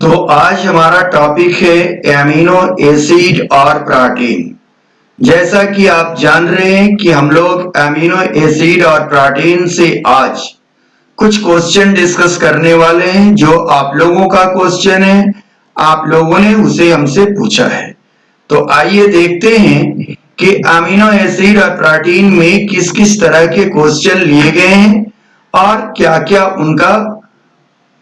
तो आज हमारा टॉपिक है एमिनो एसिड और प्रोटीन। जैसा कि आप जान रहे हैं कि हम लोग एमिनो एसिड और प्रोटीन से आज कुछ क्वेश्चन डिस्कस करने वाले हैं। जो आप लोगों का क्वेश्चन है, आप लोगों ने उसे हमसे पूछा है। तो आइए देखते हैं कि अमीनो एसिड और प्रोटीन में किस किस तरह के क्वेश्चन लिए गए हैं और क्या क्या उनका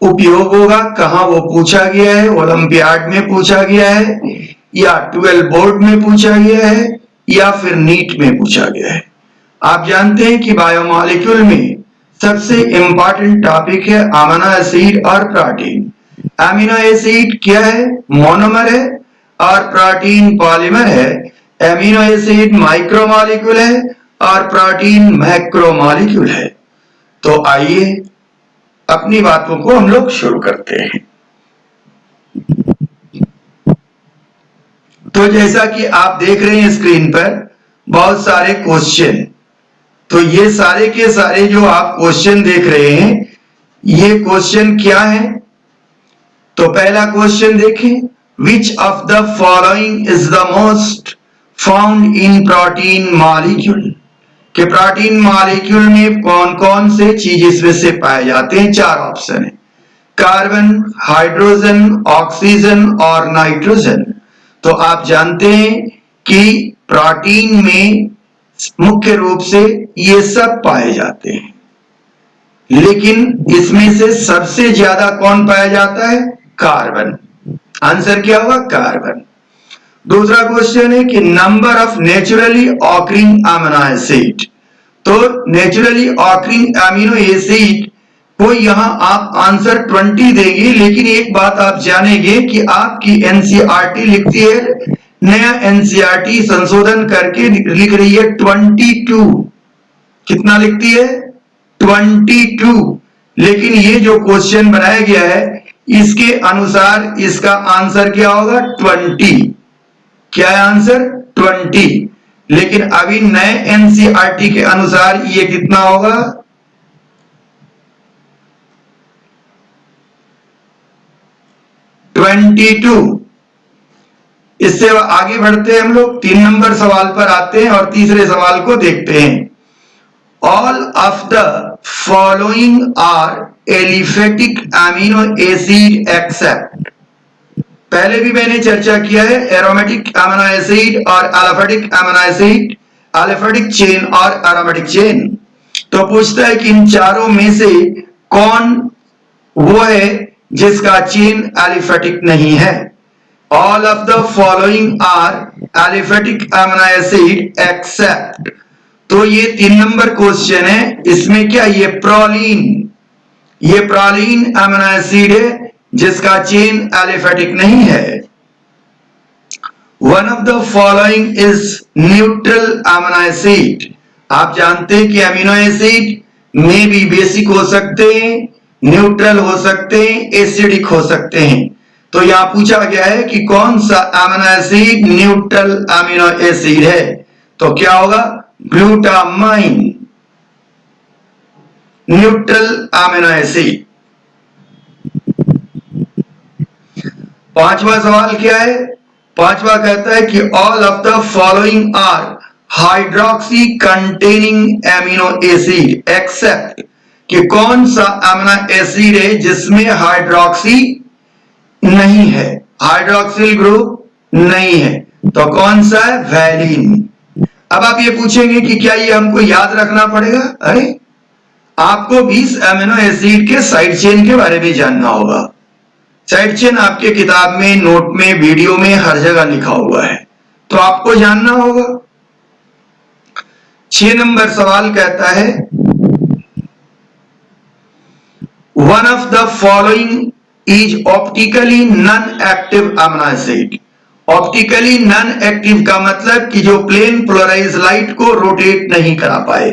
उपयोग होगा, कहाँ वो पूछा गया है, ओलंपियाड में पूछा गया है या 12 बोर्ड में पूछा गया है या फिर नीट में पूछा गया है। आप जानते हैं कि बायोमॉलिक्यूल में सबसे इंपॉर्टेंट टॉपिक है अमीनो एसिड और प्रोटीन। अमीनो एसिड क्या है? मोनोमर है और प्रोटीन पॉलीमर है। अमीनो एसिड माइक्रोमॉलिक्यूल है और प्रोटीन मैक्रोमॉलिक्यूल है। तो आइए अपनी बातों को हम लोग शुरू करते हैं। तो जैसा कि आप देख रहे हैं स्क्रीन पर बहुत सारे क्वेश्चन। तो ये सारे के सारे जो आप क्वेश्चन देख रहे हैं, ये क्वेश्चन क्या है? तो पहला क्वेश्चन देखें, विच of the following is the most found in protein molecule. कि प्रोटीन मॉलिक्यूल में कौन कौन से चीज इसमें से पाए जाते हैं? चार ऑप्शन है, कार्बन, हाइड्रोजन, ऑक्सीजन और नाइट्रोजन। तो आप जानते हैं कि प्रोटीन में मुख्य रूप से ये सब पाए जाते हैं, लेकिन इसमें से सबसे ज्यादा कौन पाया जाता है? कार्बन। आंसर क्या होगा? कार्बन। दूसरा क्वेश्चन है कि number of naturally occurring amino acid. तो नेचुरली ऑकरिंग अमीनो एसिड को यहां आप आंसर 20 देंगे, लेकिन एक बात आप जानेंगे कि आपकी एनसीईआरटी लिखती है, नया एनसीईआरटी संशोधन करके लिख रही है 22। कितना लिखती है? 22। लेकिन ये जो क्वेश्चन बनाया गया है इसके अनुसार इसका आंसर क्या होगा? 20। क्या है आंसर? 20। लेकिन अभी नए एनसीईआरटी के अनुसार ये कितना होगा? 22। इससे आगे बढ़ते हैं हम लोग, 3 नंबर सवाल पर आते हैं और तीसरे सवाल को देखते हैं। All of the following are aliphatic amino acid except. पहले भी मैंने चर्चा किया है एरोमेटिक अमीनो एसिड और aliphatic amino acid, aliphatic chain और एरोमेटिक चेन। तो पूछता है कि इन चारों में से कौन वो है जिसका चेन एलिफेटिक नहीं है? All of the following are aliphatic amino acid except. तो ये 3 नंबर क्वेश्चन है। इसमें क्या? ये प्रोलीन अमीनो एसिड है जिसका चेन एलिफेटिक नहीं है। One of the following is neutral amino acid. आप जानते हैं कि अमीनो एसिड में भी बेसिक हो सकते हैं, न्यूट्रल हो सकते हैं, एसिडिक हो सकते हैं। तो यहां पूछा गया है कि कौन सा amino acid neutral amino acid है? तो क्या होगा? Glutamine neutral amino acid. पांचवा सवाल क्या है? पांचवा कहता है कि all of the following are hydroxy containing amino acid except. कि कौन सा अमीनो एसिड है जिसमें हाइड्रोक्सी नहीं है, हाइड्रोक्सिल ग्रुप नहीं है? तो कौन सा है? वैलिन। अब आप ये पूछेंगे कि क्या ये हमको याद रखना पड़ेगा? अरे आपको 20 अमीनो एसिड के साइड चेन के बारे में जानना होगा। साइड चेन आपके किताब में, नोट में, वीडियो में हर जगह लिखा हुआ है, तो आपको जानना होगा। 6 नंबर सवाल कहता है one of the following is optically non active amino acid. Optically non active का मतलब कि जो प्लेन पोलराइज लाइट को रोटेट नहीं करा पाए।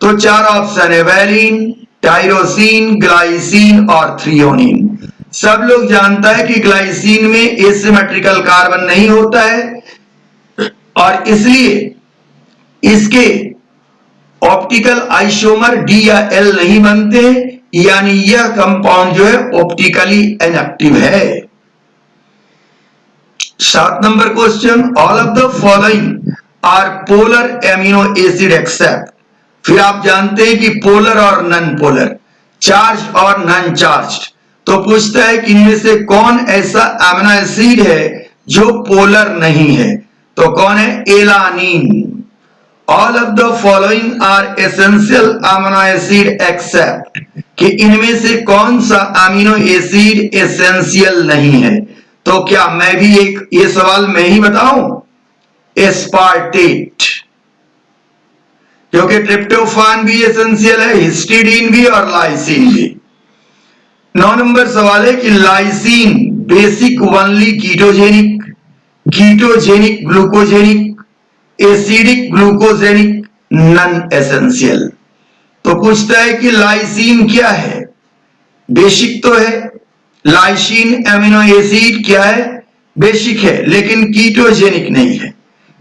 तो 4 ऑप्शन है, वैलिन, टायरोसिन, ग्लाइसिन और थ्रियोनिन। सब लोग जानता है कि ग्लाइसिन में एसिमेट्रिकल कार्बन नहीं होता है और इसलिए इसके ऑप्टिकल आइसोमर डी या एल नहीं बनते, यानी यह कंपाउंड जो है ऑप्टिकली इनएक्टिव है। 7 number question, all of the following are polar amino acid except. फिर आप जानते हैं कि पोलर और नॉन पोलर, चार्ज और नॉन चार्ज। तो पूछता है कि इनमें से कौन ऐसा अमीनो एसिड है जो पोलर नहीं है, तो कौन है? Alanine. All of the following are essential amino acid except, कि इनमें से कौन सा अमीनो एसिड एसेंशियल नहीं है? तो क्या मैं भी एक ये सवाल मैं ही बताऊं? एस्पार्टेट, क्योंकि ट्रिप्टोफान भी एसेंशियल है, हिस्टिडीन भी और लाइसिन भी। 9 नंबर सवाल है कि lysine basic only ketogenic, ketogenic glucogenic, acidic glucogenic, non essential. तो पूछता है कि लाइसिन क्या है? बेसिक तो है, लाइसिन एमिनो एसिड क्या है? बेसिक है, लेकिन कीटोजेनिक नहीं है।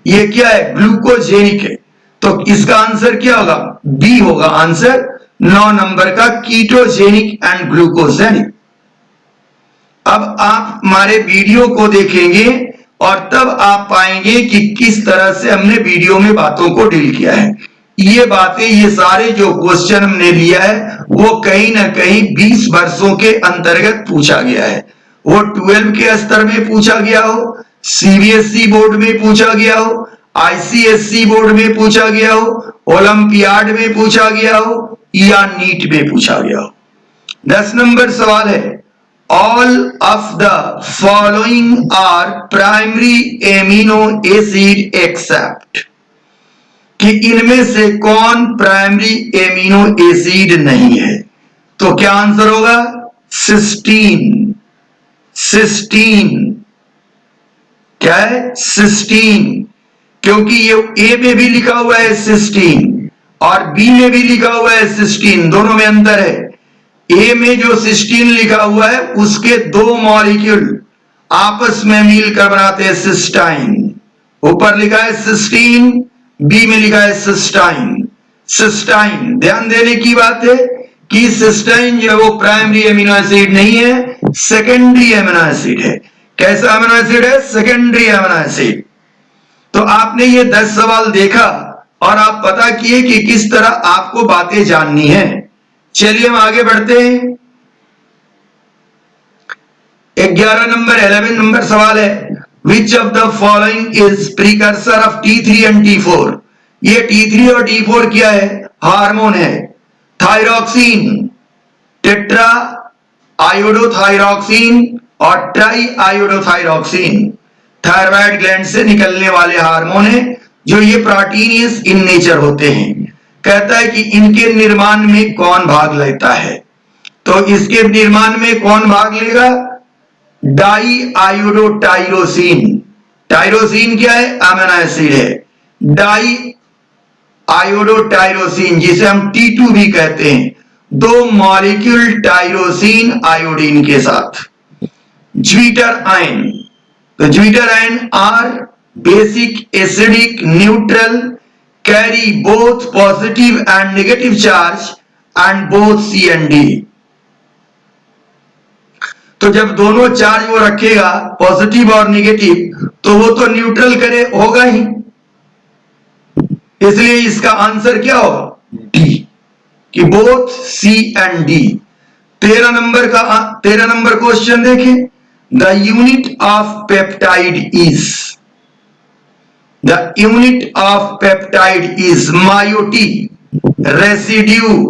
ये क्या है? ग्लूकोजेनिक है। तो इसका आंसर क्या होगा? बी होगा आंसर 9 नंबर का, कीटोजेनिक एंड ग्लूकोजेनिक। अब आप हमारे वीडियो को देखेंगे और तब आप पाएंगे कि किस तरह से हमने वीडियो में बातों को डील किया है। ये बातें, ये सारे जो क्वेश्चन हमने लिया है वो कहीं ना कहीं 20 वर्षों के अंतर्गत पूछा गया है। वो 12 के स्तर में पूछा गया हो, सीबीएसई बोर्ड में पूछा गया हो, आईसीएसई बोर्ड में पूछा गया हो, ओलंपियाड में पूछा गया हो या नीट में पूछा गया हो। 10 नंबर सवाल है, all of the following are primary amino acid except, कि इनमें से कौन प्राइमरी एमिनो एसिड नहीं है? तो क्या आंसर होगा? सिस्टीन। सिस्टीन क्या है? सिस्टीन, क्योंकि ये ए में भी लिखा हुआ है सिस्टीन और बी में भी लिखा हुआ है सिस्टीन, दोनों में अंतर है। ए में जो सिस्टीन लिखा हुआ है उसके 2 मॉलिक्यूल आपस में मिलकर बनाते हैं सिस्टाइन। ऊपर लिखा है सिस्टीन, बी में लिखा है सिस्टाइन। सिस्टाइन, ध्यान देने की बात है कि सिस्टाइन जो है वो प्राइमरी एमिनो एसिड नहीं है, सेकेंडरी एमिनो एसिड है। कैसा एमिनो एसिड है? Secondary amino acid. तो आपने ये 10 सवाल देखा और आप पता किए कि किस तरह आपको बातें जाननी है। चलिए हम आगे बढ़ते हैं। 11 नंबर सवाल है, Which of the following is precursor of T3 and T4? ये T3 और T4 क्या है? हार्मोन है। थायरॉक्सिन, टेट्रा आयोडोथायरॉक्सिन और ट्राई आयोडोथायरॉक्सिन थायराइड ग्लैंड से निकलने वाले हार्मोन है, जो ये प्रोटीनियस इन नेचर होते हैं। कहता है कि इनके निर्माण में कौन भाग लेता है? तो इसके निर्माण में कौन भाग लेगा? डाई आयोडोटायरोसिन। टायरोसिन क्या है? अमीनो एसिड है। डाई आयोडोटायरोसिन, जिसे हम T2 भी कहते हैं, 2 मॉलिक्यूल टायरोसिन आयोडीन के साथ। ज्वीटर आयन, तो zwitterion are basic acidic neutral, carry both positive and negative charge and both C and D। तो जब दोनों चार्ज वो रखेगा पॉजिटिव और नेगेटिव, तो वो तो न्यूट्रल करे होगा ही, इसलिए इसका आंसर क्या होगा? डी, कि both C and D। 13 number question देखें, the unit of peptide is, the unit of peptide is moiety, residue,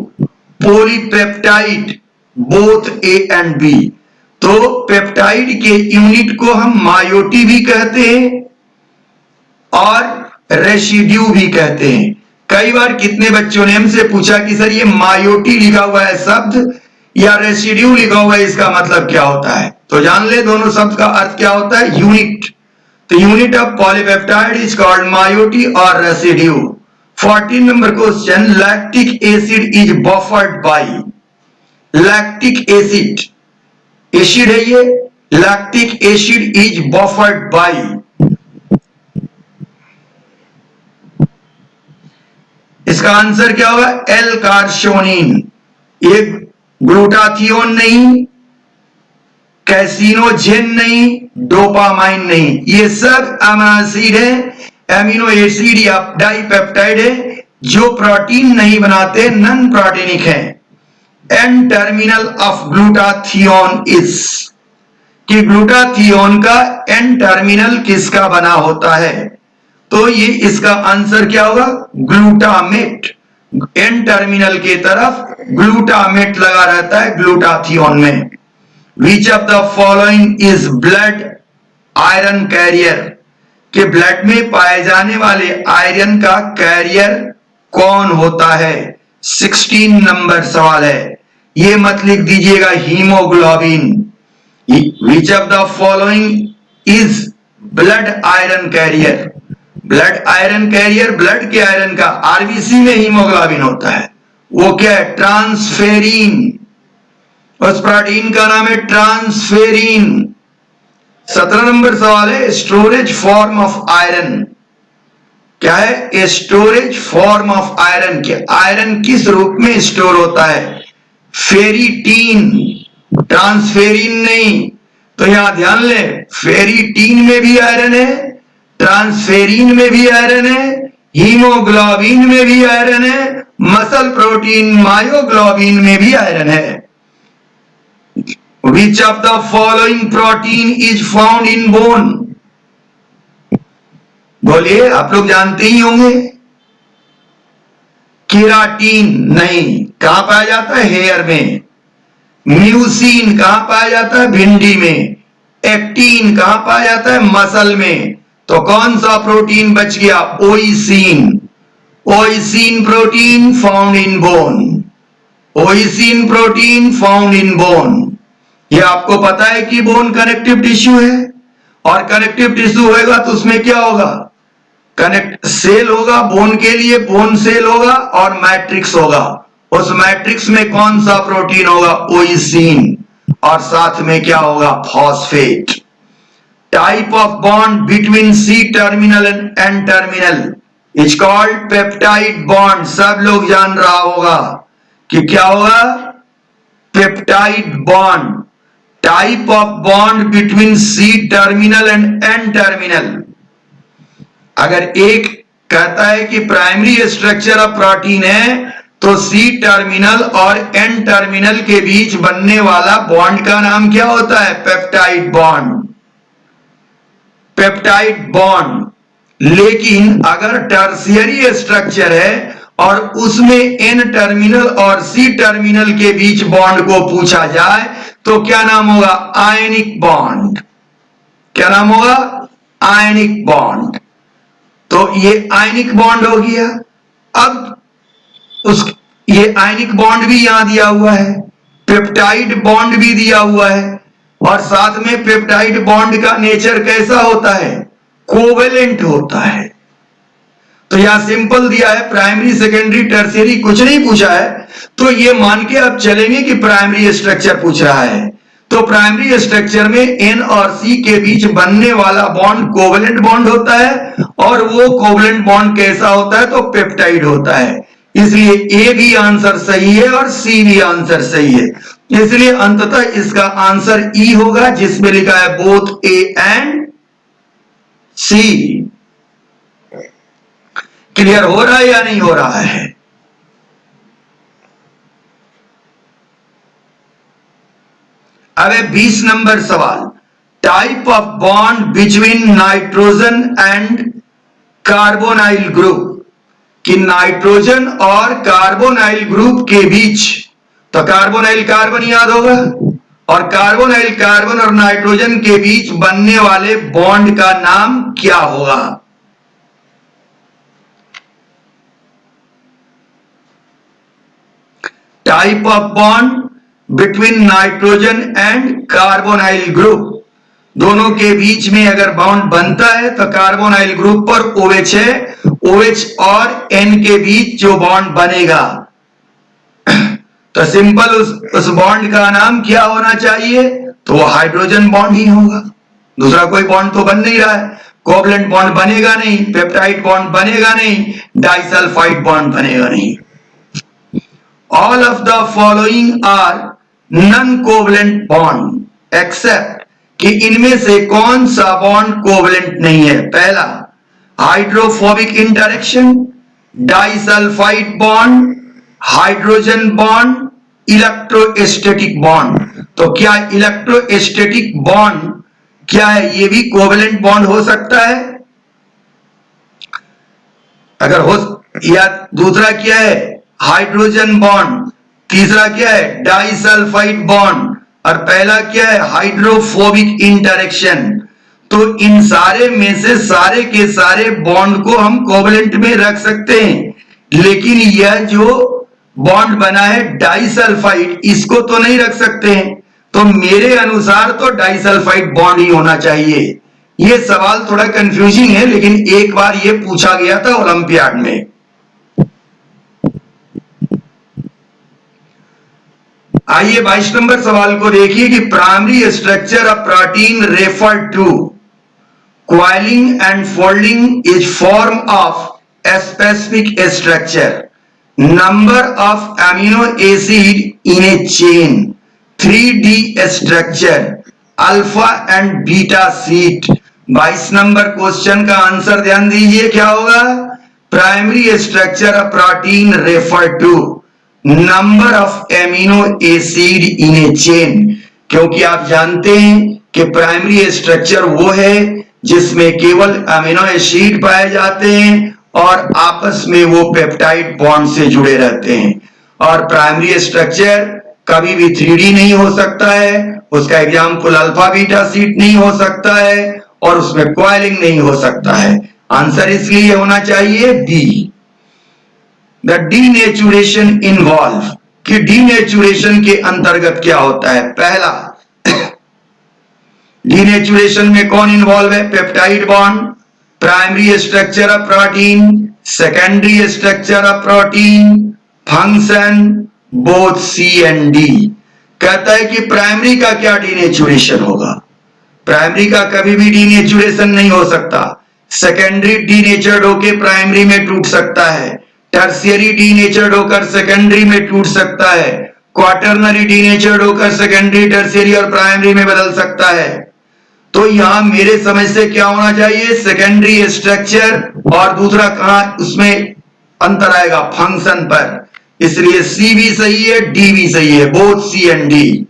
polypeptide, both A and B। तो पेप्टाइड के यूनिट को हम मायोटी भी कहते हैं और रेसिड्यू भी कहते हैं। कई बार कितने बच्चों ने हमसे पूछा कि सर ये मायोटी लिखा हुआ है शब्द या रेसिड्यू लिखा हुआ है, इसका मतलब क्या होता है? तो जान ले दोनों शब्द का अर्थ क्या होता है। यूनिट, तो unit of polypeptide is called moiety और residue. 14 number question, lactic acid is buffered by, lactic acid, acid है ये, lactic acid is buffered by, इसका आंसर क्या होगा? L carnosine. ये ग्लूटाथियोन नहीं, कैसिनोजेन नहीं, डोपामाइन नहीं, ये सब अमीनो एसिड है, एमिनो एसिड या डाइपेप्टाइड है जो प्रोटीन नहीं बनाते, नॉन प्रोटीनिक है। N terminal of glutathione is, कि ग्लूटाथियोन का एन टर्मिनल किसका बना होता है? तो ये इसका आंसर क्या होगा? ग्लूटामेट। एन टर्मिनल की तरफ ग्लूटामेट लगा रहता है ग्लूटाथियोन में। Which of the following is blood iron carrier, कि ब्लड में पाए जाने वाले आयरन का कैरियर कौन होता है? 16 नंबर सवाल है, ये मत लिख दीजिएगा haemoglobin. Which of the following is blood iron carrier? Blood iron carrier, blood के आयरन का आरबीसी में हीमोग्लोबिन होता है, वो क्या है? ट्रांसफेरिन। उस प्रोटीन का नाम है ट्रांसफेरिन। 17 नंबर सवाल है, स्टोरेज फॉर्म ऑफ आयरन क्या है? स्टोरेज फॉर्म ऑफ आयरन, के आयरन किस रूप में स्टोर होता है? फेरिटीन, ट्रांसफेरिन नहीं। तो यहां ध्यान लें, फेरिटीन में भी आयरन है, ट्रांसफेरिन में भी आयरन है, हीमोग्लोबिन में भी आयरन है, मसल प्रोटीन मायोग्लोबिन में भी आयरन है। Which of the following protein is found in bone? बोलिए, आप लोग जानते ही होंगे। केराटीन नहीं, कहां पाया जाता है? हेयर में। म्यूसिन कहां पाया जाता है? भिंडी में। एक्टिन कहां पाया जाता है? मसल में। तो कौन सा प्रोटीन बच गया? Ossein. Ossein protein found in bone. Ossein protein found in bone. ये आपको पता है कि बोन कनेक्टिव टिश्यू है, और कनेक्टिव टिश्यू होगा तो उसमें क्या होगा? कनेक्ट सेल होगा, बोन के लिए बोन सेल होगा और मैट्रिक्स होगा। उस मैट्रिक्स में कौन सा प्रोटीन होगा? ओइसिन। और साथ में क्या होगा? Phosphate. Type of bond between C terminal and N terminal is called peptide bond. सब लोग जान रहा होगा कि क्या होगा? Peptide bond. Type of bond between C terminal and N terminal. अगर एक कहता है कि प्राइमरी स्ट्रक्चर ऑफ प्रोटीन है, तो सी टर्मिनल और एन टर्मिनल के बीच बनने वाला बॉन्ड का नाम क्या होता है? Peptide bond. Peptide bond. लेकिन अगर टर्शियरी स्ट्रक्चर है और उसमें एन टर्मिनल और सी टर्मिनल के बीच बॉन्ड को पूछा जाए तो क्या नाम होगा? Ionic bond. क्या नाम होगा? Ionic bond. तो ये आयनिक बॉन्ड हो गया। अब ये आयनिक बॉन्ड भी यहां दिया हुआ है, पेप्टाइड बॉन्ड भी दिया हुआ है, और साथ में पेप्टाइड बॉन्ड का नेचर कैसा होता है? कोवेलेंट होता है। तो यहां सिंपल दिया है, प्राइमरी सेकेंडरी टर्शियरी कुछ नहीं पूछा है, तो ये मान के अब चलेंगे कि प्राइमरी स्ट्रक्चर पूछ रहा है। तो प्राइमरी स्ट्रक्चर में एन और सी के बीच बनने वाला बॉन्ड कोवेलेंट बॉन्ड होता है, और वो कोवेलेंट बॉन्ड कैसा होता है? तो पेप्टाइड होता है। इसलिए ए भी आंसर सही है और सी भी आंसर सही है। इसलिए अंततः इसका आंसर ई होगा, जिसमें लिखा है both A and C. Clear हो रहा है या नहीं हो रहा है? अब 20 नंबर सवाल, type of bond between nitrogen and carbonyl group, कि नाइट्रोजन और कार्बोनाइल ग्रुप के बीच, तो कार्बोनाइल कार्बन याद होगा, और कार्बोनाइल कार्बन और नाइट्रोजन के बीच बनने वाले बॉन्ड का नाम क्या होगा? Type of bond between nitrogen and carbonyl group, दोनों के बीच में अगर बॉन्ड बनता है तो कार्बोनाइल ग्रुप पर OH है, OH और N के बीच जो बॉन्ड बनेगा, तो सिंपल उस बॉन्ड का नाम क्या होना चाहिए? तो वो हाइड्रोजन बॉन्ड ही होगा। दूसरा कोई बॉन्ड तो बन नहीं रहा है, कोवलेंट बॉन्ड बनेगा नहीं, पेप्टाइड बॉन्ड बनेगा नहीं, डाइसल्फाइड बॉन्ड बनेगा नहीं। All of the following are non-covalent bond except कि इनमें से कौन सा बॉन्ड कोवलेंट नहीं है। पहला hydrophobic interaction, disulphide bond, hydrogen bond, electrostatic bond. तो क्या इलेक्ट्रोस्टैटिक बॉन्ड क्या है, ये भी कोवलेंट बॉन्ड हो सकता है? अगर हो, या दूसरा क्या है हाइड्रोजन बॉन्ड, तीसरा क्या है डाइसल्फाइड बॉन्ड, और पहला क्या है हाइड्रोफोबिक इंटरेक्शन। तो इन सारे में से सारे के सारे बॉन्ड को हम कोवलेंट में रख सकते हैं, लेकिन यह जो बॉन्ड बना है डाइसल्फाइड, इसको तो नहीं रख सकते हैं। तो मेरे अनुसार तो डाइसल्फाइड बॉन्ड ही होना चाहिए। ये सवाल थोड़ा कंफ्यूजिंग है, लेकिन एक बार ये पूछा गया था ओलंपियाड में। आइए 22 नंबर सवाल को देखिए कि primary structure of protein refer to coiling and folding is form of a specific structure, number of amino acid in a chain, 3D structure, alpha and beta sheet. 22 number question का answer ध्यान दीजिए क्या होगा, primary structure of protein refer to number of amino acid in a chain. क्योंकि आप जानते हैं कि प्राइमरी स्ट्रक्चर वो है जिसमें केवल अमीनो एसिड पाए जाते हैं और आपस में वो पेप्टाइड बॉन्ड से जुड़े रहते हैं। और प्राइमरी स्ट्रक्चर कभी भी 3D नहीं हो सकता है, उसका एग्जाम्पल अल्फा बीटा सीट नहीं हो सकता है, और उसमें कॉइलिंग नहीं हो सकता है। आंसर इसलिए होना चाहिए बी। द डीनेचुरेशन इन्वॉल्व, कि डीनेचुरेशन के अंतर्गत क्या होता है। पहला डीनेचुरेशन में कौन इन्वॉल्व है, peptide bond, primary structure of protein, secondary structure of protein, function, both C and D. कहता है कि प्राइमरी का क्या डीनेचुरेशन होगा, प्राइमरी का कभी भी डीनेचुरेशन नहीं हो सकता। सेकेंडरी डीनेचर्ड होकर प्राइमरी में टूट सकता है, टर्शियरी डीनेचर्ड होकर सेकेंडरी में टूट सकता है, क्वाटरनरी डीनेचर्ड होकर सेकेंडरी, टर्शियरी और प्राइमरी में बदल सकता है। तो यहां मेरे समझ से क्या होना चाहिए, सेकेंडरी स्ट्रक्चर, और दूसरा कहां उसमें अंतर आएगा, फंक्शन पर। इसलिए सी भी सही है, डी भी सही है, both C and D.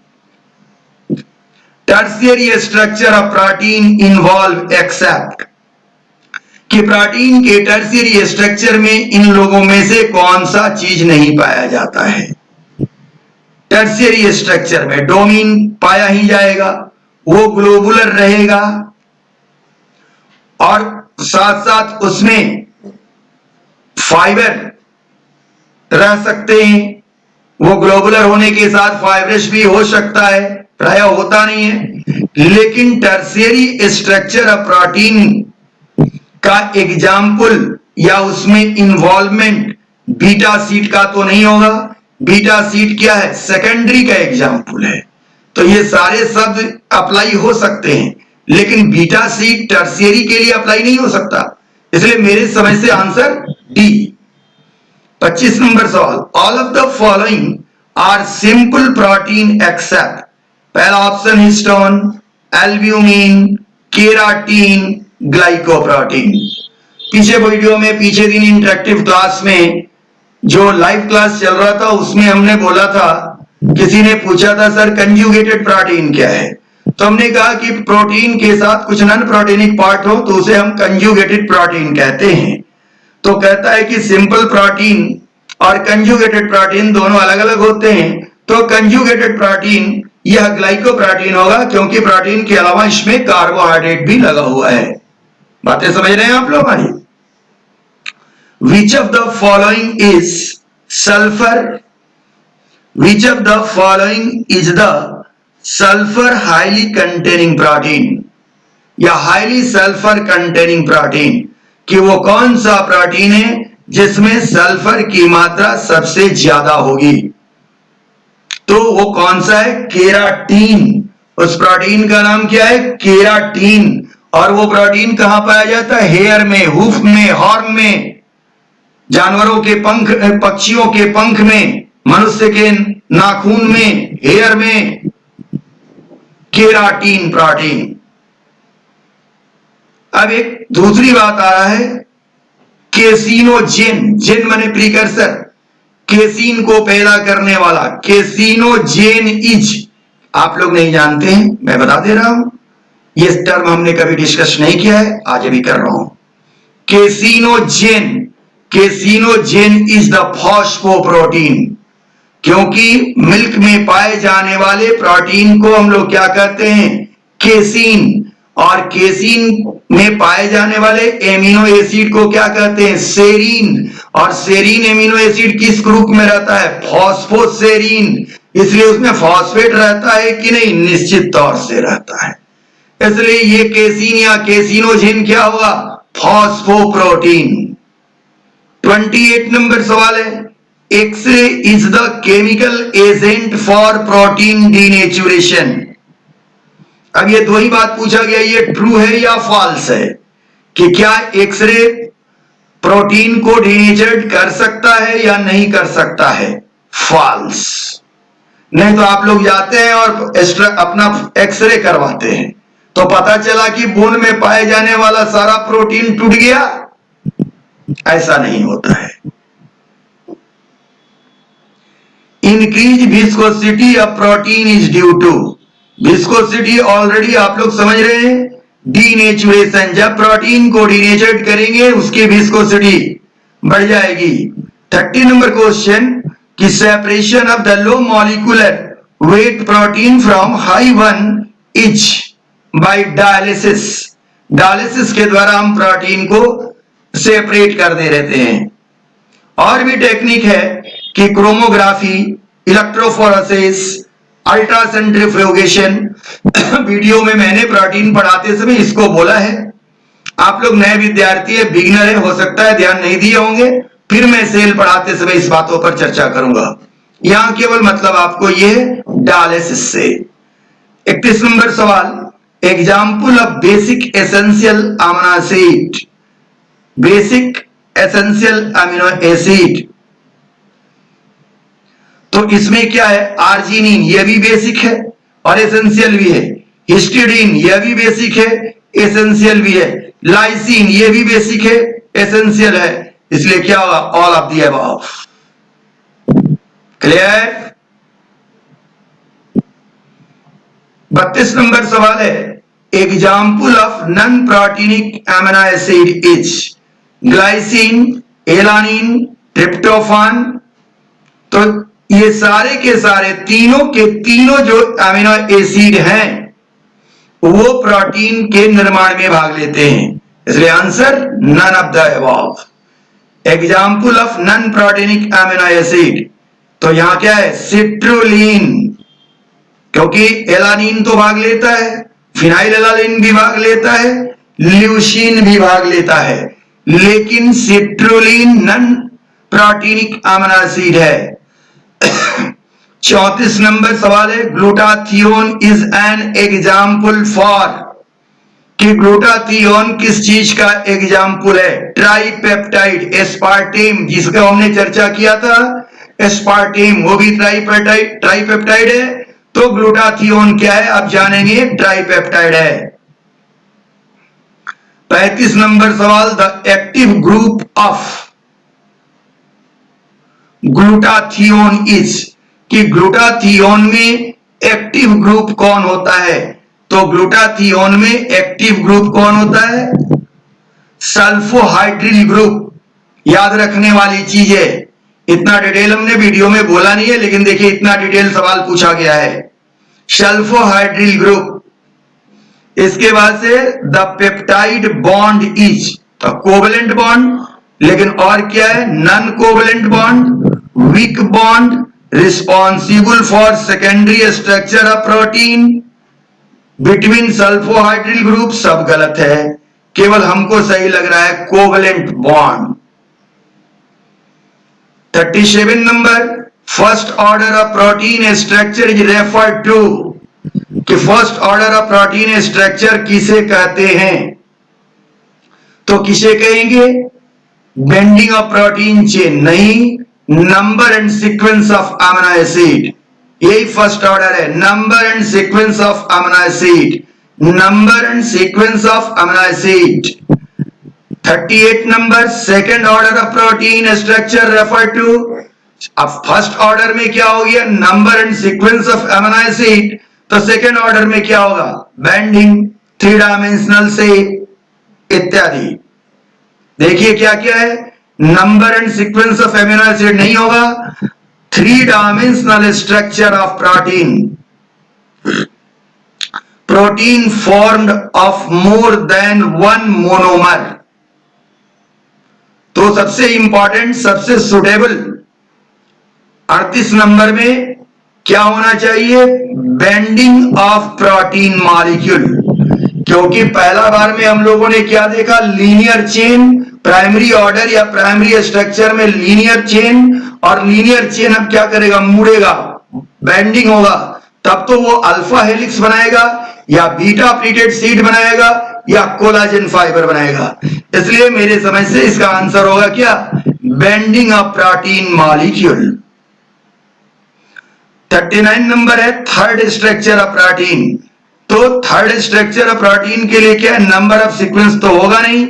Tertiary structure of protein involve except, कि प्रोटीन के टर्शियरी स्ट्रक्चर में इन लोगों में से कौन सा चीज नहीं पाया जाता है। टर्शियरी स्ट्रक्चर में डोमिन पाया ही जाएगा, वो ग्लोबुलर रहेगा, और साथ साथ उसमें फाइबर रह सकते हैं। वो ग्लोबुलर होने के साथ फाइब्रस भी हो सकता है, प्राय होता नहीं है। लेकिन टर्शियरी स्ट्रक्चर ऑफ प्रोटीन का एग्जाम्पल या उसमें इन्वॉल्वमेंट बीटा सीट का तो नहीं होगा। बीटा सीट क्या है, सेकेंडरी का एग्जाम्पल है। तो ये सारे शब्द अप्लाई हो सकते हैं, लेकिन बीटा सीट टर्शियरी के लिए अप्लाई नहीं हो सकता। इसलिए मेरे समझ से आंसर डी। 25 नंबर सवाल, all of the following are simple protein except, पहला option histone, albumin, keratin, glycoprotein. पीछे वीडियो में पीछे दिन इंटरेक्टिव क्लास में जो लाइव क्लास चल रहा था उसमें हमने बोला था, किसी ने पूछा था सर कंजुगेटेड प्रोटीन क्या है, तो हमने कहा कि प्रोटीन के साथ कुछ नॉन प्रोटीनिक पार्ट हो तो उसे हम कंजुगेटेड प्रोटीन कहते हैं। तो कहता है कि सिंपल प्रोटीन और कंजुगेटेड प्रोटीन दोनों अलग अलग होते हैं। तो कंजुगेटेड प्रोटीन यह ग्लाइकोप्रोटीन होगा, क्योंकि प्रोटीन के अलावा इसमें कार्बोहाइड्रेट भी लगा हुआ है। बातें समझ रहे हैं आप लोग हमारी। विच of the following is sulphur, which of the following is the sulphur highly containing protein, या हाईली सल्फर कंटेनिंग प्रोटीन, कि वो कौन सा प्रोटीन है जिसमें सल्फर की मात्रा सबसे ज्यादा होगी। तो वो कौन सा है, केराटीन। उस प्रोटीन का नाम क्या है, केराटीन। और वो प्रोटीन कहां पाया जाता है, हेयर में, हुफ में, हॉर्न में, जानवरों के पंख, पक्षियों के पंख में, मनुष्य के नाखून में, हेयर में। Keratin protein. अब एक दूसरी बात आ रहा है, केसिनोजेन, जेन माने प्रीकर्सर, केसिन को पैदा करने वाला। केसिनोजेन इज, आप लोग नहीं जानते हैं, मैं बता दे रहा हूं, ये टर्म हमने कभी डिस्कस नहीं किया है, आज अभी कर रहा हूं। केसिनोजेन, केसिनोजेन इज द फॉस्फोप्रोटीन, क्योंकि मिल्क में पाए जाने वाले प्रोटीन को हम लोग क्या कहते हैं, केसिन, और केसिन में पाए जाने वाले एमिनो एसिड को क्या कहते हैं, सेरीन, और सेरीन एमिनो एसिड किस ग्रुप में रहता है, फॉस्फोसेरीन, इसलिए उसमें फॉस्फेट रहता है कि नहीं, निश्चित तौर से रहता है, इसलिए ये केसिन या केसिनोजेन क्या होगा, फॉस्फोप्रोटीन। 28 नंबर सवाल है, X-ray is the chemical agent for protein denaturation. अब ये दो ही बात पूछा गया, ये ट्रू है या फॉल्स है, कि क्या एक्सरे प्रोटीन को डीनेचर कर सकता है या नहीं कर सकता है, फॉल्स। नहीं तो आप लोग जाते हैं और एक्स्ट्रा अपना एक्सरे करवाते हैं, तो पता चला कि बोन में पाए जाने वाला सारा प्रोटीन टूट गया, ऐसा नहीं होता है। Increase viscosity of protein is due to, viscosity already आप लोग समझ रहे हैं, डीनेचुरेशन, जब प्रोटीन को डीनेचर्ड करेंगे उसकी विस्कोसिटी बढ़ जाएगी। 30 नंबर क्वेश्चन, कि separation of the low molecular wait protein from high one is by dialysis, dialysis के द्वारा हम प्रोटीन को सेपरेट कर दे रहते हैं। और भी टेक्निक है कि क्रोमोग्राफी, इलेक्ट्रोफोरेसिस, अल्ट्रासेंट्रिफ्यूगेशन, वीडियो में मैंने प्रोटीन पढ़ाते समय इसको बोला है। आप लोग नए विद्यार्थी है, बिगिनर है, हो सकता है ध्यान नहीं दिए होंगे, फिर मैं सेल पढ़ाते समय इस बातों पर चर्चा करूंगा। यहां केवल मतलब आपको ये डायलिसिस से। 31 नंबर सवाल, example of basic essential amino acid, basic essential amino acid, तो इसमें क्या है, आर्जिनिन, यह भी बेसिक है और एसेंशियल भी है, हिस्टिडीन, यह भी बेसिक है, एसेंशियल भी है, लाइसिन, यह भी बेसिक है, एसेंशियल है, इसलिए क्या होगा, all of the above. Clear. 32 number सवाल है, example of non proteinic amino acid is glycine, alanine, tryptophan. तो ये सारे के सारे तीनों के तीनों जो अमीनो एसिड हैं वो प्रोटीन के निर्माण में भाग लेते हैं, इसलिए answer none of the above. Example of non proteinic amino acid, तो यहां क्या है, सिट्रुलिन, क्योंकि एलानिन तो भाग लेता है, फिनाइल एलानिन भी भाग लेता है, ल्यूसीन भी भाग लेता है, लेकिन citrulline non proteinic amino acid है। 34 नंबर सवाल है, glutathione is an example for, कि ग्लूटाथियोन किस चीज का एग्जाम्पल है, ट्राइपेप्टाइड, एस्पार्टेम, जिसका हमने चर्चा किया था, एस्पार्टेम वो भी ट्राइपेप्टाइड है, तो ग्लूटाथियोन क्या है, अब जानेंगे, ट्राइपेप्टाइड है। 35 नंबर सवाल, the active group of glutathione is, कि ग्लूटाथियोन में एक्टिव ग्रुप कौन होता है, तो ग्लूटाथियोन में एक्टिव ग्रुप कौन होता है, सल्फोहाइड्रिल ग्रुप। याद रखने वाली चीज है, इतना डिटेल हमने वीडियो में बोला नहीं है, लेकिन देखिए इतना डिटेल सवाल पूछा गया है, सल्फोहाइड्रिल ग्रुप। इसके बाद से द पेप्टाइड बॉन्ड इज, तो कोवेलेंट बॉन्ड, लेकिन और क्या है, non covalent bond, weak bond, responsible for secondary structure of protein between sulfhydryl group, सब गलत है, केवल हमको सही लग रहा है covalent bond. 37 number, first order of protein structure is referred to, कि first order of protein structure किसे कहते हैं, तो किसे कहेंगे, बेंडिंग ऑफ प्रोटीन चेन नहीं, number and sequence of amino acid, यही फर्स्ट ऑर्डर है, number and sequence of amino acid, number and sequence of amino acid. 38 number, second order of protein structure refer to. अब first order में क्या हो गया, number and sequence of amino acid, तो second order में क्या होगा, बेंडिंग, थ्री डायमेंशनल से इत्यादि। देखिए क्या क्या है, number and sequence of amino acid नहीं होगा, three dimensional structure of protein, protein formed of more than one monomer. तो सबसे इंपॉर्टेंट, सबसे सुटेबल 38 नंबर में क्या होना चाहिए, बेंडिंग ऑफ प्रोटीन मॉलिक्यूल। क्योंकि पहला बार में हम लोगों ने क्या देखा, लीनियर चेन, प्राइमरी ऑर्डर या प्राइमरी स्ट्रक्चर में लीनियर चेन, और लीनियर चेन अब क्या करेगा, मुड़ेगा, बेंडिंग होगा, तब तो वो अल्फा हेलिक्स बनाएगा या बीटा प्लीटेड शीट बनाएगा या कोलाजन फाइबर बनाएगा। इसलिए मेरे समझ से इसका आंसर होगा क्या, bending of protein molecule. 39 number है थर्ड स्ट्रक्चर ऑफ प्रोटीन। तो थर्ड स्ट्रक्चर ऑफ प्रोटीन के लिए क्या है, नंबर ऑफ सीक्वेंस तो होगा नहीं,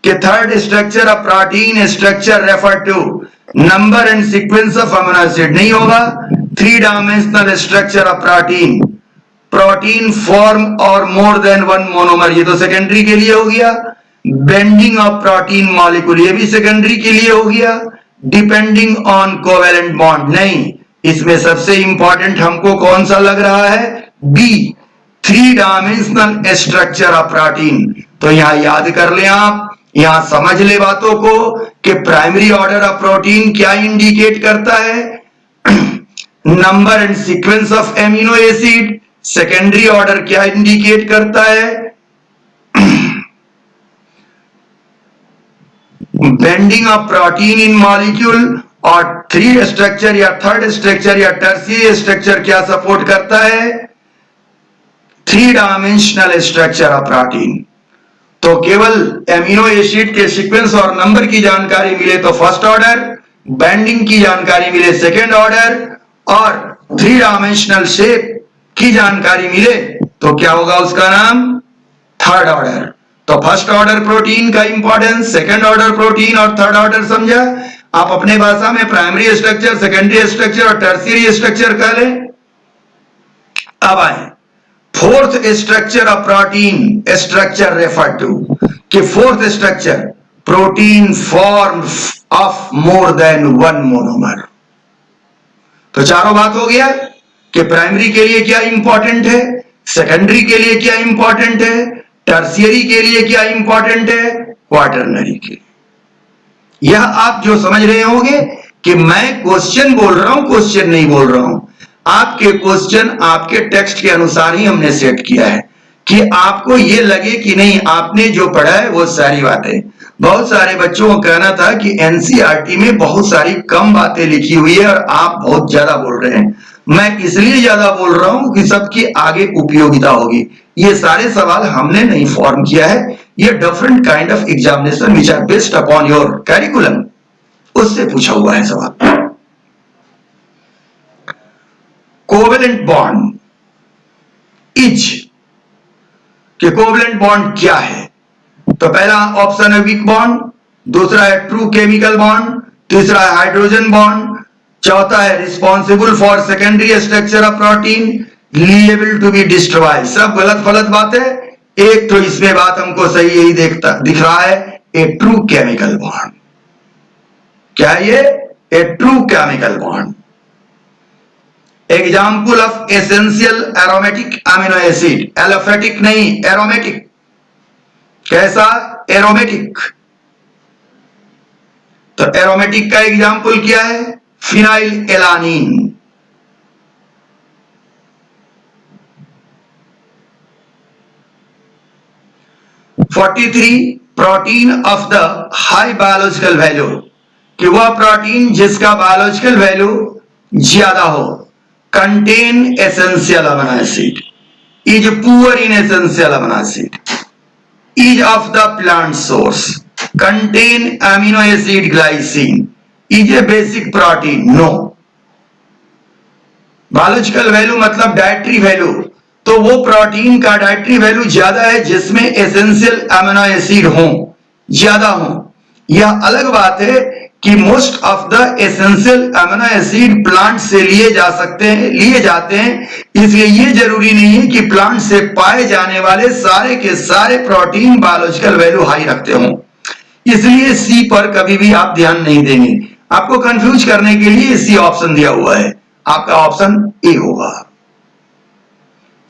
कि third structure of protein structure refer to number and sequence of amino acid नहीं होगा, three dimensional structure of protein, protein form और मोर देन वन मोनोमर, ये तो सेकेंडरी के लिए हो गया। बेंडिंग ऑफ प्रोटीन मॉलिक्यूल, ये भी सेकेंडरी के लिए हो गया। डिपेंडिंग ऑन कोवेलेंट बॉन्ड नहीं, इसमें सबसे इंपॉर्टेंट हमको कौन सा लग रहा है, B, three dimensional structure of protein. तो यहां याद कर ले आप, यहां समझ ले बातों को कि प्राइमरी ऑर्डर ऑफ प्रोटीन क्या इंडिकेट करता है, number and sequence of amino acid. Secondary order क्या इंडिकेट करता है, bending of protein in molecule. और थ्री स्ट्रक्चर या थर्ड स्ट्रक्चर या टर्शियरी स्ट्रक्चर क्या सपोर्ट करता है, three dimensional structure of protein. तो केवल एमिनो एसिड के सीक्वेंस और नंबर की जानकारी मिले तो फर्स्ट ऑर्डर, बेंडिंग की जानकारी मिले सेकेंड ऑर्डर, और थ्री डायमेंशनल शेप की जानकारी मिले तो क्या होगा, उसका नाम थर्ड ऑर्डर। तो फर्स्ट ऑर्डर प्रोटीन का इंपॉर्टेंस, सेकेंड ऑर्डर प्रोटीन और थर्ड ऑर्डर समझा। आप अपने भाषा में प्राइमरी स्ट्रक्चर, सेकेंडरी स्ट्रक्चर और टर्शियरी स्ट्रक्चर कह लें। अब आए fourth structure of protein structure refer to, कि fourth structure protein form of more than one monomer. तो चारों बात हो गया कि प्राइमरी के लिए क्या इंपॉर्टेंट है, सेकेंडरी के लिए क्या इंपॉर्टेंट है, टर्शियरी के लिए क्या इंपॉर्टेंट है, क्वाटरनरी के लिए। यह आप जो समझ रहे होंगे कि मैं क्वेश्चन बोल रहा हूं, क्वेश्चन नहीं बोल रहा हूं। आपके क्वेश्चन आपके टेक्स्ट के अनुसार ही हमने सेट किया है कि आपको ये लगे कि नहीं आपने जो पढ़ा है वो सारी बातें। बहुत सारे बच्चों को कहना था कि एनसीईआरटी में बहुत सारी कम बातें लिखी हुई है और आप बहुत ज्यादा बोल रहे हैं। मैं इसलिए ज्यादा बोल रहा हूं कि सबकी आगे उपयोगिता होगी। ये सारे सवाल हमने नहीं फॉर्म किया है, ये different kind of examination which are based upon your curriculum, उससे पूछा हुआ है सवाल। कोवेलेंट बॉन्ड इज, कि कोवेलेंट बॉन्ड क्या है, तो पहला ऑप्शन है वीक बॉन्ड, दूसरा है ट्रू केमिकल बॉन्ड, तीसरा है हाइड्रोजन बॉन्ड, चौथा है responsible for secondary structure of protein, liable to be destroy. सब गलत गलत बात है। एक तो इसमें बात हमको सही यही दिख रहा है, ए ट्रू केमिकल बॉन्ड। क्या है ये, a true chemical bond. Example of essential aromatic amino acid, aliphatic नहीं एरोमेटिक। कैसा, एरोमेटिक। तो एरोमेटिक का एग्जाम्पल क्या है, phenylalanine. Protein of the high biological value, कि वह प्रोटीन जिसका बायोलॉजिकल वैल्यू ज्यादा हो। Contain essential amino acid, is poor in essential amino acid, is of the plant source, contain amino acid glycine, is a basic protein, no. Biological value मतलब dietary value, तो वो protein का dietary value ज्यादा है जिसमें essential amino acid हो, ज्यादा हो। यह अलग बात है कि most of the essential amino acid plant से लिए जाते हैं, इसलिए ये जरूरी नहीं है कि प्लांट से पाए जाने वाले सारे के सारे प्रोटीन बायोलॉजिकल वैल्यू हाई रखते हों। इसलिए सी पर कभी भी आप ध्यान नहीं देंगे। आपको कंफ्यूज करने के लिए सी ऑप्शन दिया हुआ है, आपका ऑप्शन ए होगा।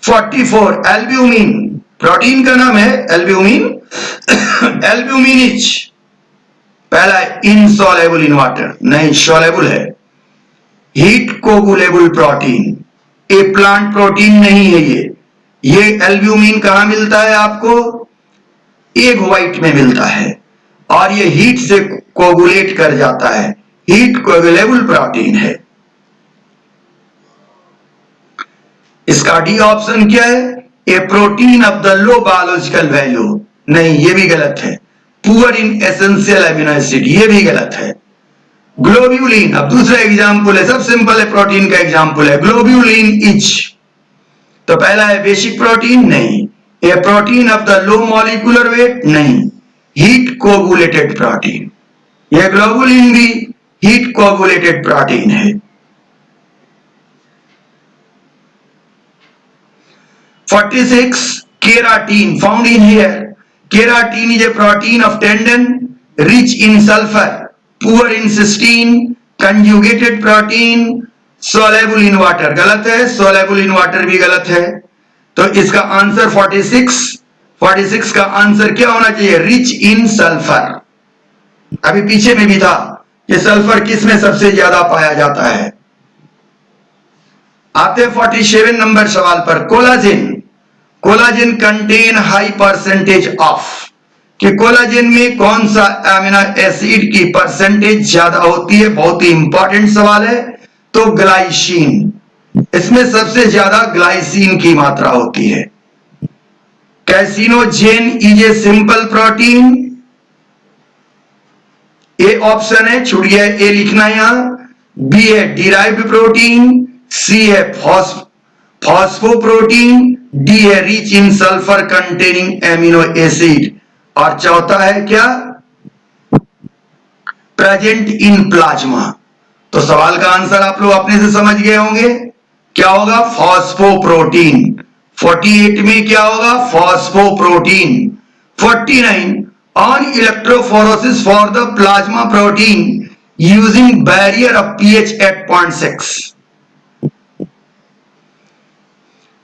44 एल्ब्यूमिन, प्रोटीन का नाम है एल्ब्यूमिन। एल्ब्यूमिन इज, पहला इनसॉल्युबल इन वाटर, नहीं सॉल्युबल है। हीट कोगुलेबल प्रोटीन, ए प्लांट प्रोटीन नहीं है ये एल्ब्यूमिन कहां मिलता है आपको? एग व्हाइट में मिलता है, और ये हीट से कोगुलेट कर जाता है, हीट कोगुलेबल प्रोटीन है। इसका डी ऑप्शन क्या है? A protein of the low biological value, नहीं ये भी गलत है। Poor in essential amino acid, ये भी गलत है। ग्लोब्यूलिन, अब दूसरा एग्जाम्पल है, सब सिंपल है, प्रोटीन का एग्जाम्पल है। ग्लोब्यूलिन इच, तो पहला है बेसिक प्रोटीन, नहीं। A protein of the low molecular weight, नहीं। हीट कोगुलेटेड प्रोटीन, यह ग्लोबुलिन भी हीट कोगुलेटेड प्रोटीन है। 46 keratin found in here. Keratin is a protein of tendon rich in sulfur, poor in cysteine, conjugated protein, soluble in water, गलत है। soluble in water भी गलत है। तो इसका आंसर 46 का आंसर क्या होना चाहिए? Rich in sulphur. अभी पीछे में भी था कि सल्फर किस में सबसे ज्यादा पाया जाता है। आते 47 नंबर सवाल पर। Collagen, collagen contain high percentage of, कि कोलाजिन में कौन सा अमीनो एसिड की परसेंटेज ज्यादा होती है? बहुत ही इंपॉर्टेंट सवाल है। तो ग्लाइसिन, इसमें सबसे ज्यादा ग्लाइसिन की मात्रा होती है। Caseinogen is a simple protein, A option है, छूट गया ए लिखना यहां। बी है डिराइव्ड प्रोटीन, सी है फॉस्फोप्रोटीन, डी है rich in sulphur containing amino acid, और चौथा है क्या? Present in plasma. तो सवाल का आंसर आप लोग अपने से समझ गए होंगे, क्या होगा? फॉस्फोप्रोटीन। 48 में क्या होगा? फॉस्फोप्रोटीन। 49 on electrophoresis for the plasma protein using barrier of pH at 0.6.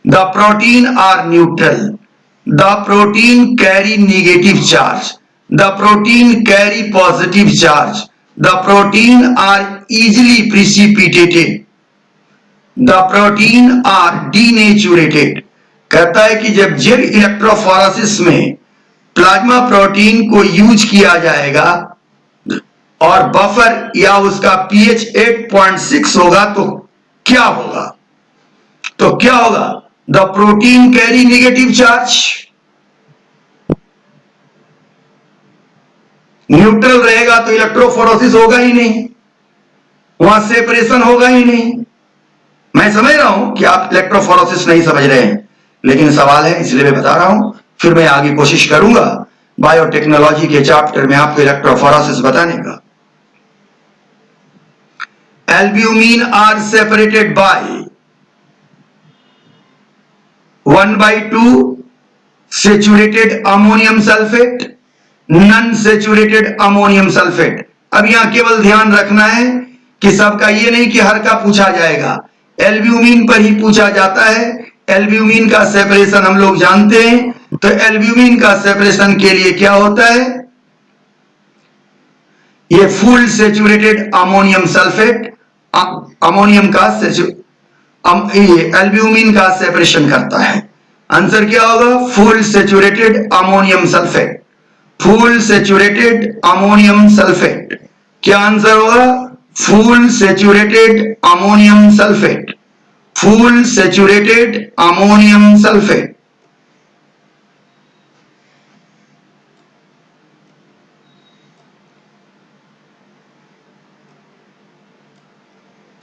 The protein are neutral. The protein carry negative charge. The protein carry positive charge. The protein are easily precipitated. The protein are denaturated. कहता है कि जब gel electrophoresis में plasma protein को use किया जाएगा और buffer या उसका पीएच 8.6 होगा, तो क्या होगा? तो क्या होगा? The protein carry negative charge, neutral रहेगा तो इलेक्ट्रोफोरेसिस होगा ही नहीं, वहां सेपरेशन होगा ही नहीं। मैं समझ रहा हूं कि आप इलेक्ट्रोफोरेसिस नहीं समझ रहे हैं, लेकिन सवाल है इसलिए मैं बता रहा हूं। फिर मैं आगे कोशिश करूंगा बायोटेक्नोलॉजी के चैप्टर में आपको इलेक्ट्रोफोरेसिस बताने का। Albumin are separated by 1/2 saturated ammonium sulphate, non saturated ammonium sulphate. अब यहां केवल ध्यान रखना है कि सबका ये नहीं कि हर का पूछा जाएगा, एल्ब्यूमिन पर ही पूछा जाता है। एल्ब्यूमिन का सेपरेशन हम लोग जानते हैं, तो एल्ब्यूमिन का सेपरेशन के लिए क्या होता है? ये full saturated ammonium sulphate, ammonium का एल्ब्यूमिन का सेपरेशन करता है। आंसर क्या होगा? Full saturated ammonium sulphate, full saturated ammonium sulphate. क्या आंसर होगा? Full saturated ammonium sulphate, full saturated ammonium sulphate.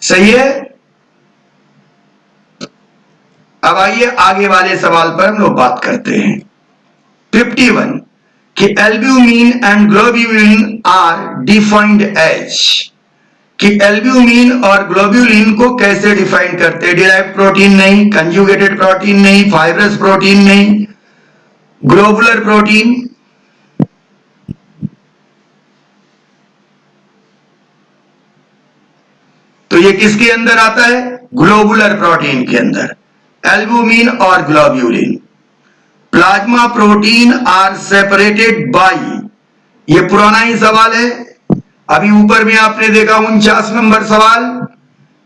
सही है। अब आइए आगे वाले सवाल पर हम लोग बात करते हैं। 51 कि albumin and globulin are defined as, कि एल्ब्यूमिन और ग्लोब्यूलिन को कैसे डिफाइन करते हैं? डिराइव्ड प्रोटीन नहीं, कंजुगेटेड प्रोटीन नहीं, फाइब्रस प्रोटीन नहीं, ग्लोबुलर प्रोटीन। तो ये किसके अंदर आता है? ग्लोबुलर प्रोटीन के अंदर, एल्ब्यूमिन और globulin. Plasma protein are separated by, ये पुराना ही सवाल है, अभी ऊपर में आपने देखा 49 नंबर सवाल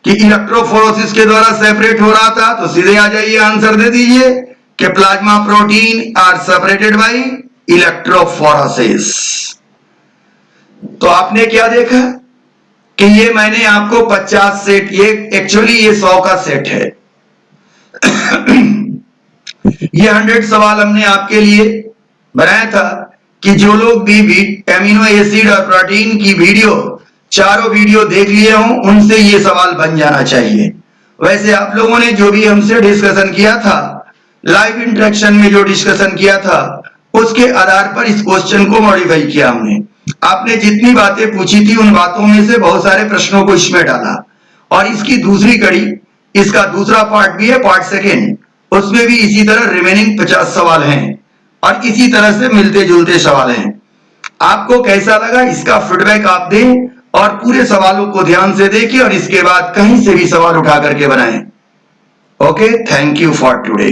कि इलेक्ट्रोफोरोसिस के द्वारा सेपरेट हो रहा था, तो सीधे आ जाइए आंसर दे दीजिए कि plasma protein are separated by electrophoresis. तो आपने क्या देखा कि ये मैंने आपको 50 सेट, ये एक्चुअली ये 100 का सेट है। ये 100 सवाल हमने आपके लिए बनाया था कि जो लोग भी एमिनो एसिड और प्रोटीन की वीडियो, चारों वीडियो देख लिए हों, उनसे ये सवाल बन जाना चाहिए। वैसे आप लोगों ने जो भी हमसे डिस्कशन किया था, लाइव इंटरेक्शन में जो डिस्कशन किया था, उसके आधार पर इस क्वेश्चन को मॉडिफाई किया हमने। आपने जितनी बातें पूछी थी उन बातों में से बहुत सारे प्रश्नों को इसमें डाला, और इसकी दूसरी कड़ी, इसका दूसरा पार्ट भी है, पार्ट सेकेंड, उसमें भी इसी तरह रिमेनिंग 50 सवाल हैं और इसी तरह से मिलते जुलते सवाल हैं। आपको कैसा लगा इसका फीडबैक आप दें और पूरे सवालों को ध्यान से देखिए और इसके बाद कहीं से भी सवाल उठा करके बनाएं। Okay, thank you for today.